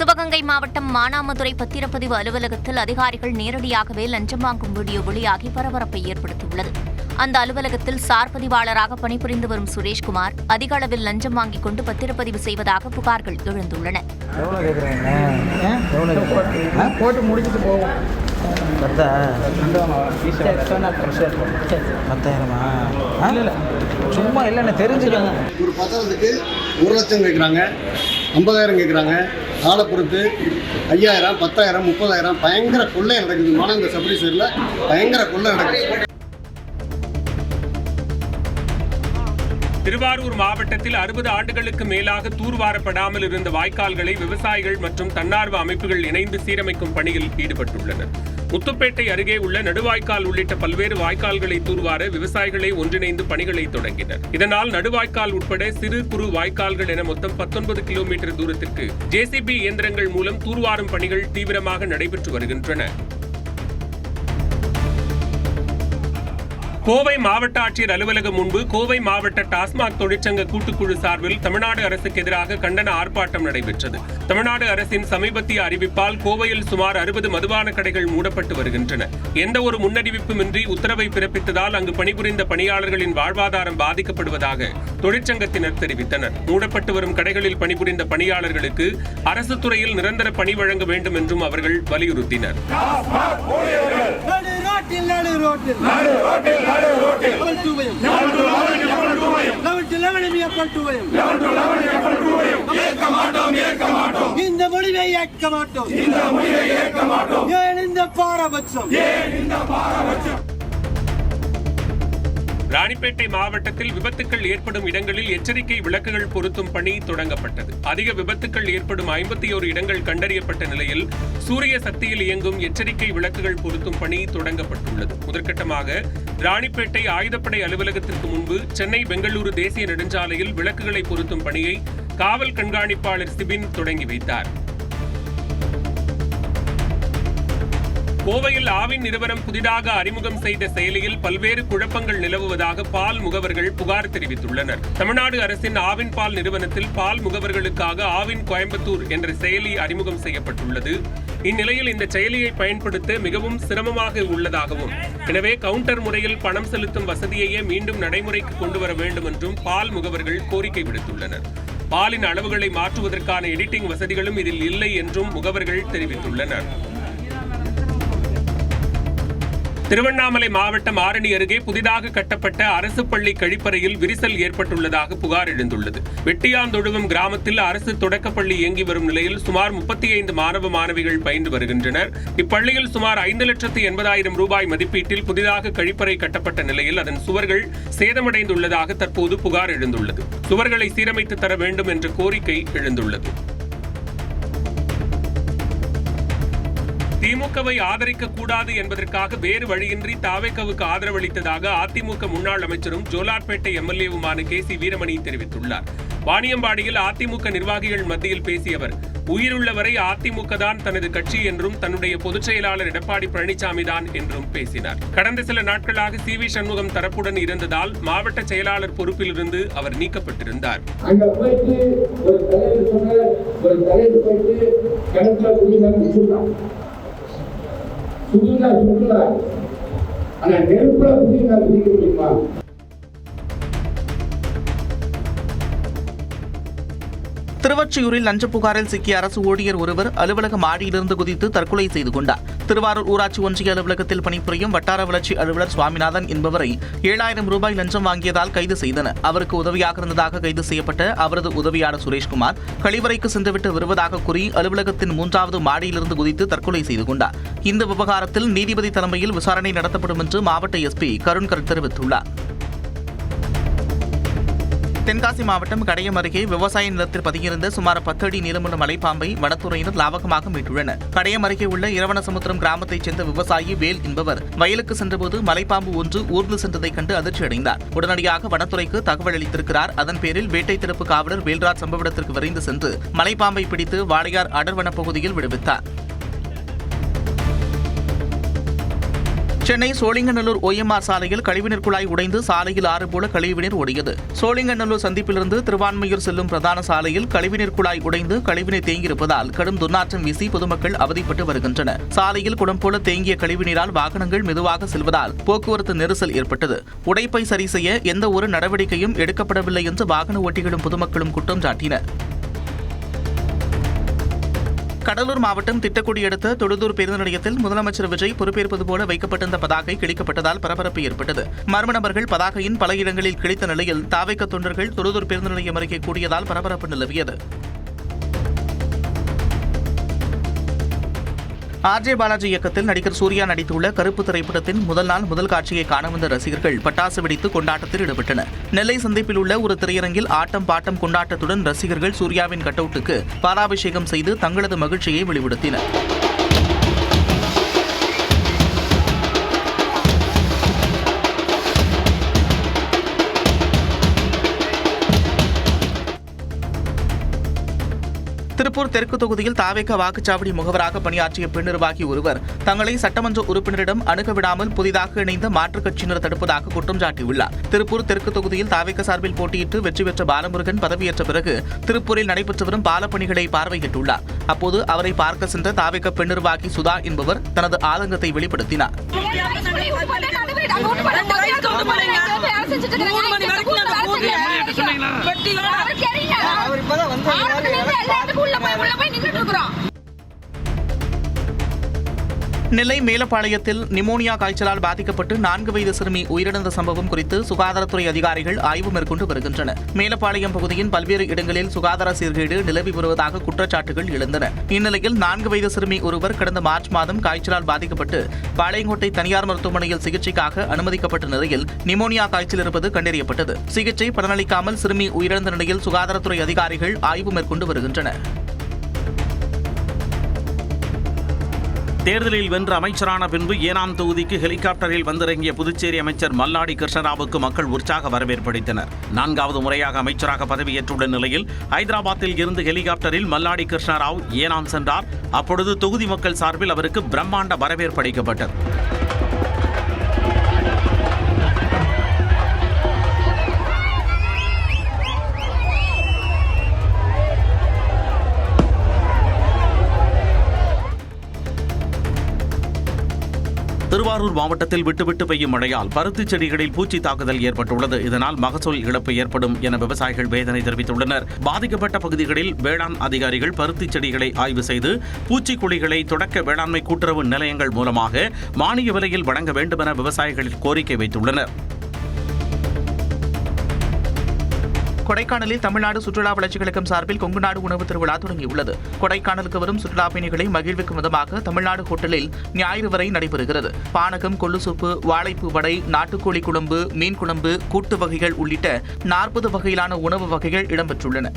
சிவகங்கை மாவட்டம் மானாமதுரை பத்திரப்பதிவு அலுவலகத்தில் அதிகாரிகள் நேரடியாகவே லஞ்சம் வாங்கும் வீடியோ வெளியாகி பரபரப்பை ஏற்படுத்தியுள்ளது. அந்த அலுவலகத்தில் சார் பதிவாளராக பணிபுரிந்து வரும் சுரேஷ்குமார் அதிக அளவில் லஞ்சம் வாங்கிக் கொண்டு பத்திரப்பதிவு செய்வதாக புகார்கள் எழுந்துள்ளன. சும்மா இல்லைன்னு தெரிஞ்சுக்கோங்க. ஒரு பத்திரத்துக்கு 1 லட்சம் கேட்குறாங்க, 50,000 கேட்குறாங்க. ஆளை பொறுத்து 5,000, 10,000, 30,000 பயங்கர கொள்ளை நடக்குது. இந்த சபரி சைடில் பயங்கர கொள்ளை நடக்குது. திருவாரூர் மாவட்டத்தில் 60 ஆண்டுகளுக்கு மேலாக தூர்வாரப்படாமல் இருந்த வாய்க்கால்களை விவசாயிகள் மற்றும் தன்னார்வ அமைப்புகள் இணைந்து சீரமைக்கும் பணியில் ஈடுபட்டுள்ளனர். முத்துப்பேட்டை அருகே உள்ள நடுவாய்க்கால் உள்ளிட்ட பல்வேறு வாய்க்கால்களை தூர்வார விவசாயிகளை ஒன்றிணைந்து பணிகளை தொடங்கினர். இதனால் நடுவாய்க்கால் உட்பட சிறு குறு வாய்க்கால்கள் என மொத்தம் 19 கிலோமீட்டர் தூரத்திற்கு ஜேசிபி இயந்திரங்கள் மூலம் தூர்வாரும் பணிகள் தீவிரமாக நடைபெற்று வருகின்றன. கோவை மாவட்ட ஆட்சியர் அலுவலகம் முன்பு கோவை மாவட்ட டாஸ்மாக் தொழிற்சங்க கூட்டுக்குழு சார்பில் தமிழ்நாடு அரசுக்கு எதிராக கண்டன ஆர்ப்பாட்டம் நடைபெற்றது. தமிழ்நாடு அரசின் சமீபத்திய அறிவிப்பால் கோவையில் சுமார் 60 மதுபான கடைகள் மூடப்பட்டு வருகின்றன. எந்த ஒரு முன்னறிவிப்புமின்றி உத்தரவை பிறப்பித்ததால் அங்கு பணிபுரிந்த பணியாளர்களின் வாழ்வாதாரம் பாதிக்கப்படுவதாக தொழிற்சங்கத்தினர் தெரிவித்தனர். மூடப்பட்டு வரும் கடைகளில் பணிபுரிந்த பணியாளர்களுக்கு அரசு துறையில் நிரந்தர பணி வழங்க வேண்டும் என்றும் அவர்கள் வலியுறுத்தினர். இந்த முடிவை ஏற்க மாட்டோம். ஏன் இந்த பாரபட்சம்? ராணிப்பேட்டை மாவட்டத்தில் விபத்துக்கள் ஏற்படும் இடங்களில் எச்சரிக்கை விளக்குகள் பொருத்தும் பணி தொடங்கப்பட்டது. அதிக விபத்துக்கள் ஏற்படும் 51 இடங்கள் கண்டறியப்பட்ட நிலையில் சூரிய சக்தியில் இயங்கும் எச்சரிக்கை விளக்குகள் பொருத்தும் பணி தொடங்கப்பட்டுள்ளது. முதற்கட்டமாக ராணிப்பேட்டை ஆயுதப்படை அலுவலகத்திற்கு முன்பு சென்னை பெங்களூரு தேசிய நெடுஞ்சாலையில் விளக்குகளை பொருத்தும் பணியை காவல் கண்காணிப்பாளர் சிபின் தொடங்கி வைத்தார். கோவையில் ஆவின் நிறுவனம் புதிதாக அறிமுகம் செய்த செயலியில் பல்வேறு குழப்பங்கள் நிலவுவதாக பால் முகவர்கள் புகார் தெரிவித்துள்ளனர். தமிழ்நாடு அரசின் ஆவின் பால் நிறுவனத்தில் பால் முகவர்களுக்காக ஆவின் கோயம்புத்தூர் என்ற செயலி அறிமுகம் செய்யப்பட்டுள்ளது. இந்நிலையில் இந்த செயலியை பயன்படுத்த மிகவும் சிரமமாக உள்ளதாகவும், எனவே கவுண்டர் முறையில் பணம் செலுத்தும் வசதியையே மீண்டும் நடைமுறைக்கு கொண்டு வர வேண்டும் என்றும் பால் முகவர்கள் கோரிக்கை விடுத்துள்ளனர். பாலின் அளவுகளை மாற்றுவதற்கான எடிட்டிங் வசதிகளும் இதில் இல்லை என்றும் முகவர்கள் தெரிவித்துள்ளனர். திருவண்ணாமலை மாவட்டம் ஆரணி அருகே புதிதாக கட்டப்பட்ட அரசு பள்ளி கழிப்பறையில் விரிசல் ஏற்பட்டுள்ளதாக புகார் எழுந்துள்ளது. வெட்டியாந்தொழுவம் கிராமத்தில் அரசு தொடக்கப்பள்ளி இயங்கி வரும் நிலையில் சுமார் 35 மாணவ மாணவிகள் பயின்று வருகின்றனர். இப்பள்ளியில் சுமார் 5,80,000 ரூபாய் மதிப்பீட்டில் புதிதாக கழிப்பறை கட்டப்பட்ட நிலையில் அதன் சுவர்கள் சேதமடைந்துள்ளதாக தற்போது புகார் எழுந்துள்ளது. சுவர்களை சீரமைத்து தர வேண்டும் என்ற கோரிக்கை எழுந்துள்ளது. திமுகவை ஆதரிக்க கூடாது என்பதற்காக வேறு வழியின்றி தாவேகவுக்கு ஆதரவளித்ததாக அதிமுக முன்னாள் அமைச்சரும் ஜோலார்பேட்டை எம்எல்ஏவுமான KC வீரமணி தெரிவித்துள்ளார். வாணியம்பாடியில் அதிமுக நிர்வாகிகள் மத்தியில் பேசிய அவர், உயிருள்ளவரை அதிமுக தான் தனது கட்சி என்றும் தன்னுடைய பொதுச் செயலாளர் எடப்பாடி பழனிசாமி தான் என்றும் பேசினார். கடந்த சில நாட்களாக CV சண்முகம் தரப்புடன் இருந்ததால் மாவட்ட செயலாளர் பொறுப்பிலிருந்து அவர் நீக்கப்பட்டிருந்தார். திருவொற்றியூரில் லஞ்ச புகாரில் சிக்கிய அரசு ஊழியர் ஒருவர் அலுவலக மாடியிலிருந்து குதித்து தற்கொலை செய்து கொண்டார். திருவாரூர் ஊராட்சி ஒன்றிய அலுவலகத்தில் பணிபுரியும் வட்டார வளர்ச்சி அலுவலர் சுவாமிநாதன் என்பவரை 7,000 ரூபாய் லஞ்சம் வாங்கியதால் கைது செய்தனர். அவருக்கு உதவியாக இருந்ததாக கைது செய்யப்பட்ட அவரது உதவியாளர் சுரேஷ்குமார் கழிவறைக்கு சென்றுவிட்டு வருவதாக கூறி அலுவலகத்தின் 3வது மாடியிலிருந்து குதித்து தற்கொலை செய்து கொண்டார். இந்த விவகாரத்தில் நீதிபதி தலைமையில் விசாரணை நடத்தப்படும் என்று மாவட்ட SP கருண்கர் தெரிவித்துள்ளார். தென்காசி மாவட்டம் கடையம் அருகே விவசாய நிலத்தில் பதுங்கியிருந்த சுமார் 10 அடி நீளமுள்ள மலைப்பாம்பை வனத்துறையினர் லாவகமாக மீட்டுள்ளனர். கடையம் அருகே உள்ள இரவணசமுத்திரம் கிராமத்தைச் சேர்ந்த விவசாயி வேல் என்பவர் வயலுக்கு சென்றபோது மலைப்பாம்பு ஒன்று ஊர்ந்து சென்றதைக் கண்டு அதிர்ச்சியடைந்தார். உடனடியாக வனத்துறைக்கு தகவல் அளித்திருக்கிறார். அதன் பேரில் வேட்டை தடுப்பு காவலர் வேல்ராஜ் சம்பவ இடத்திற்கு விரைந்து சென்று மலைப்பாம்பை பிடித்து வாடையார் அடர்வன பகுதியில் விடுவித்தார். சென்னை சோழிங்கநல்லூர் OMR சாலையில் கழிவுநீர் குழாய் உடைந்து சாலையில் ஆறு போல கழிவுநீர் ஓடியது. சோழிங்கநல்லூர் சந்திப்பிலிருந்து திருவான்மையூர் செல்லும் பிரதான சாலையில் கழிவுநீர் குழாய் உடைந்து கழிவுநீர் தேங்கியிருப்பதால் கடும் துர்நாற்றம் வீசி பொதுமக்கள் அவதிப்பட்டு வருகின்றனர். சாலையில் குடம் போல தேங்கிய கழிவுநீரால் வாகனங்கள் மெதுவாக செல்வதால் போக்குவரத்து நெரிசல் ஏற்பட்டது. உடைப்பை சரி செய்ய எந்த ஒரு நடவடிக்கையும் எடுக்கப்படவில்லை என்று வாகன ஓட்டிகளும் பொதுமக்களும் குற்றம் சாட்டினர். கடலூர் மாவட்டம் திட்டக்குடி அடுத்த தொழுதூர் பேருந்து நிலையத்தில் முதலமைச்சர் விஜய் பொறுப்பேற்பது போல வைக்கப்பட்டிருந்த பதாகை கிழிக்கப்பட்டதால் பரபரப்பு ஏற்பட்டது. மர்ம நபர்கள் பதாகையின் பல இடங்களில் கிழித்த நிலையில் தாவேக தொண்டர்கள் தொழுதூர் பேருந்து நிலையம் அருகே கூடியதால் பரபரப்பு நிலவியது. RJ பாலாஜி இயக்கத்தில் நடிகர் சூர்யா நடித்துள்ள கருப்பு திரைப்படத்தின் முதல் நாள் முதல் காட்சியை காண வந்த ரசிகர்கள் பட்டாசு வெடித்து கொண்டாட்டத்தில் ஈடுபட்டனர். நெல்லை சந்திப்பில் உள்ள ஒரு திரையரங்கில் ஆட்டம் பாட்டம் கொண்டாட்டத்துடன் ரசிகர்கள் சூர்யாவின் கட்டவுட்டுக்கு பாலாபிஷேகம் செய்து தங்களது மகிழ்ச்சியை வெளிப்படுத்தினர். திருப்பூர் தெற்கு தொகுதியில் தாவேக வாக்குச்சாவடி முகவராக பணியாற்றிய பெண் நிர்வாகி ஒருவர் தங்களை சட்டமன்ற உறுப்பினரிடம் அணுக விடாமல் புதிதாக இணைந்த மாற்றுக் கட்சியினர் தடுப்பதாக குற்றம் சாட்டியுள்ளார். திருப்பூர் தெற்கு தொகுதியில் தாவேக சார்பில் போட்டியிட்டு வெற்றி பெற்ற பாலமுருகன் பதவியேற்ற பிறகு திருப்பூரில் நடைபெற்று வரும் பாலப்பணிகளை பார்வையிட்டுள்ளார். அப்போது அவரை பார்க்க சென்ற தாவேக பெண் நிர்வாகி சுதா என்பவர் தனது ஆதங்கத்தை வெளிப்படுத்தினார். நெல்லை மேலப்பாளையத்தில் நிமோனியா காய்ச்சலால் பாதிக்கப்பட்டு 4 வயது சிறுமி உயிரிழந்த சம்பவம் குறித்து சுகாதாரத்துறை அதிகாரிகள் ஆய்வு மேற்கொண்டு வருகின்றனர். மேலப்பாளையம் பகுதியின் பல்வேறு இடங்களில் சுகாதார சீர்கேடு நிலவி வருவதாக குற்றச்சாட்டுகள் எழுந்தன. இந்நிலையில் 4 வயது சிறுமி ஒருவர் கடந்த மார்ச் மாதம் காய்ச்சலால் பாதிக்கப்பட்டு பாளையங்கோட்டை தனியார் மருத்துவமனையில் சிகிச்சைக்காக அனுமதிக்கப்பட்ட நிலையில் நிமோனியா காய்ச்சல் இருப்பது கண்டறியப்பட்டது. சிகிச்சை பலனளிக்காமல் சிறுமி உயிரிழந்த நிலையில் சுகாதாரத்துறை அதிகாரிகள் ஆய்வு மேற்கொண்டு வருகின்றனர். தேர்தலில் வென்ற அமைச்சரான பின்பு ஏனாம் தொகுதிக்கு ஹெலிகாப்டரில் வந்திறங்கிய புதுச்சேரி அமைச்சர் மல்லாடி கிருஷ்ணராவுக்கு மக்கள் உற்சாக வரவேற்பளித்தனர். 4வது முறையாக அமைச்சராக பதவியேற்றுள்ள நிலையில் ஐதராபாத்தில் இருந்து ஹெலிகாப்டரில் மல்லாடி கிருஷ்ணராவ் ஏனாம் சென்றார். அப்பொழுது தொகுதி மக்கள் சார்பில் அவருக்கு பிரம்மாண்ட வரவேற்பு அளிக்கப்பட்டது. திருவாரூர் மாவட்டத்தில் விட்டுவிட்டு பெய்யும் மழையால் பருத்தி செடிகளில் பூச்சி தாக்குதல் ஏற்பட்டுள்ளது. இதனால் மகசூல் இழப்பு ஏற்படும் என விவசாயிகள் வேதனை தெரிவித்துள்ளனர். பாதிக்கப்பட்ட பகுதிகளில் வேளாண் அதிகாரிகள் பருத்தி செடிகளை ஆய்வு செய்து பூச்சிக்கொல்லிகளை தொடக்க வேளாண்மை கூட்டுறவு நிலையங்கள் மூலமாக மானிய விலையில் வழங்க வேண்டும் என விவசாயிகள் கோரிக்கை வைத்துள்ளனர். கொடைக்கானலில் தமிழ்நாடு சுற்றுலா வளர்ச்சிக் கழகம் சார்பில் கொங்குநாடு உணவு திருவிழா தொடங்கியுள்ளது. கொடைக்கானலுக்கு வரும் சுற்றுலா பயணிகளை மகிழ்விக்கும் விதமாக தமிழ்நாடு ஹோட்டலில் ஞாயிறு வரை நடைபெறுகிறது. பானகம், கொள்ளு சூப்பு, வாழைப்பூ வடை, நாட்டுக்கோழி குழம்பு, மீன் குழம்பு, கூட்டு வகைகள் உள்ளிட்ட 40 வகையிலான உணவு வகைகள் இடம்பெற்றுள்ளன.